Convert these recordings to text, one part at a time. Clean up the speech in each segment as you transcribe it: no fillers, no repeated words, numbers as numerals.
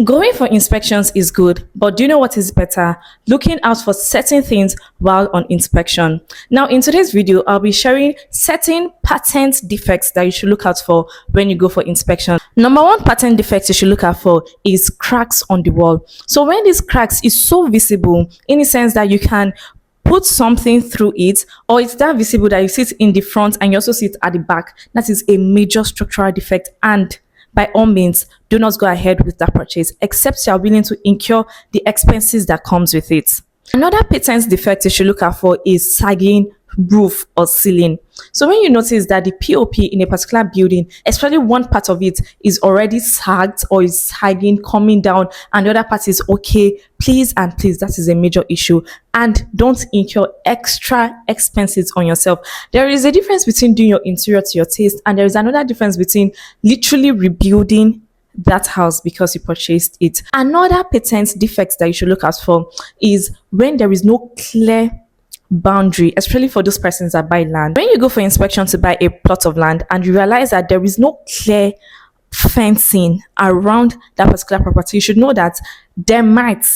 Going for inspections is good, but do you know what is better? Looking out for certain things while on inspection. Now, in today's video, I'll be sharing certain patent defects that you should look out for when you go for inspection. Number one patent defect you should look out for is cracks on the wall. So when these cracks is so visible, in the sense that you can put something through it, or it's that visible that you see it in the front and you also see it at the back, that is a major structural defect, and by all means, do not go ahead with that purchase except you are willing to incur the expenses that comes with it. Another patent defect you should look out for is sagging roof or ceiling. So when you notice that the POP in a particular building, especially one part of it is already sagged or is sagging, coming down, and the other part is okay, please and please, that is a major issue, and don't incur extra expenses on yourself. There is a difference between doing your interior to your taste, and there is another difference between literally rebuilding that house because you purchased it. Another patent defect that you should look out for is when there is no clear boundary, especially for those persons that buy land. When you go for inspection to buy a plot of land and you realize that there is no clear fencing around that particular property, you should know that there might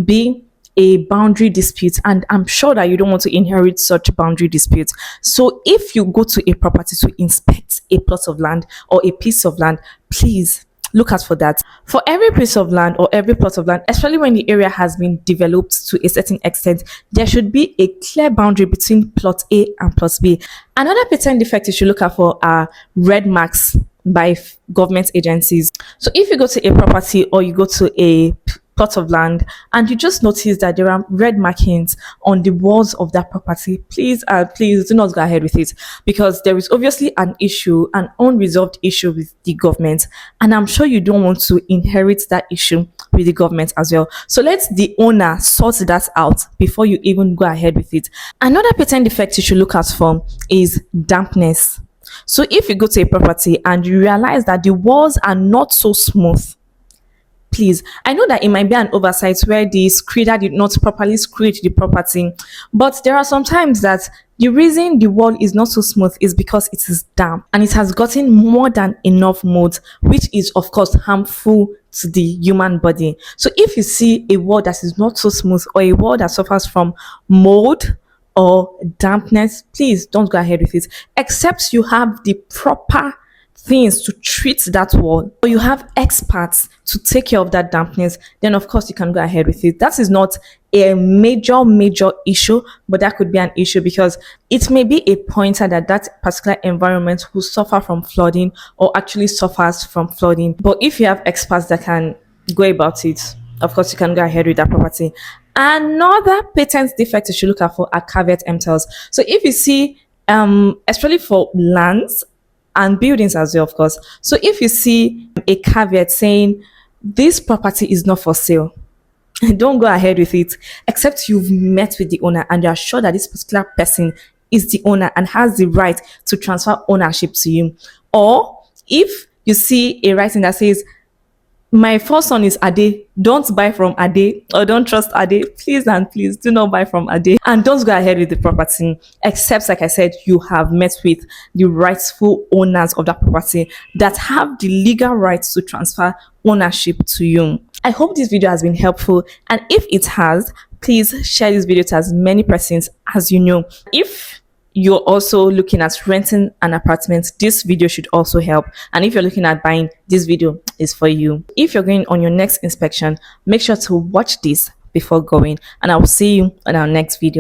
be a boundary dispute, and I'm sure that you don't want to inherit such boundary disputes. So if you go to a property to inspect a plot of land or a piece of land, please look out for that. For every piece of land or every plot of land, especially when the area has been developed to a certain extent, there should be a clear boundary between plot A and plot B. Another patent defect you should look out for are red marks by government agencies. So if you go to a property or you go to a plot of land and you just notice that there are red markings on the walls of that property, please please do not go ahead with it, because there is obviously an issue, an unresolved issue with the government, and I'm sure you don't want to inherit that issue with the government as well. So let the owner sort that out before you even go ahead with it. Another patent defect you should look out for is dampness. So if you go to a property and you realize that the walls are not so smooth, please, I know that it might be an oversight where the screeder did not properly screed the property, but there are some times that the reason the wall is not so smooth is because it is damp and it has gotten more than enough mold, which is of course harmful to the human body. So if you see a wall that is not so smooth or a wall that suffers from mold or dampness, please don't go ahead with it except you have the proper things to treat that wall, or you have experts to take care of that dampness, then of course you can go ahead with it. That is not a major issue, but that could be an issue because it may be a pointer that that particular environment will suffer from flooding or actually suffers from flooding. But if you have experts that can go about it, of course you can go ahead with that property. Another patent defect you should look out for are caveat emptors. So if you see especially for lands and buildings as well, of course. So if you see a caveat saying this property is not for sale, don't go ahead with it except you've met with the owner and you are sure that this particular person is the owner and has the right to transfer ownership to you. Or if you see a writing that says my first son is Ade, don't buy from Ade, or don't trust Ade, please and please do not buy from Ade, and don't go ahead with the property except, like I said, you have met with the rightful owners of that property that have the legal rights to transfer ownership to you. I hope this video has been helpful, and if it has, please share this video to as many persons as you know. If you're also looking at renting an apartment, this video should also help. And if you're looking at buying, this video is for you. If you're going on your next inspection, make sure to watch this before going, and I will see you on our next video.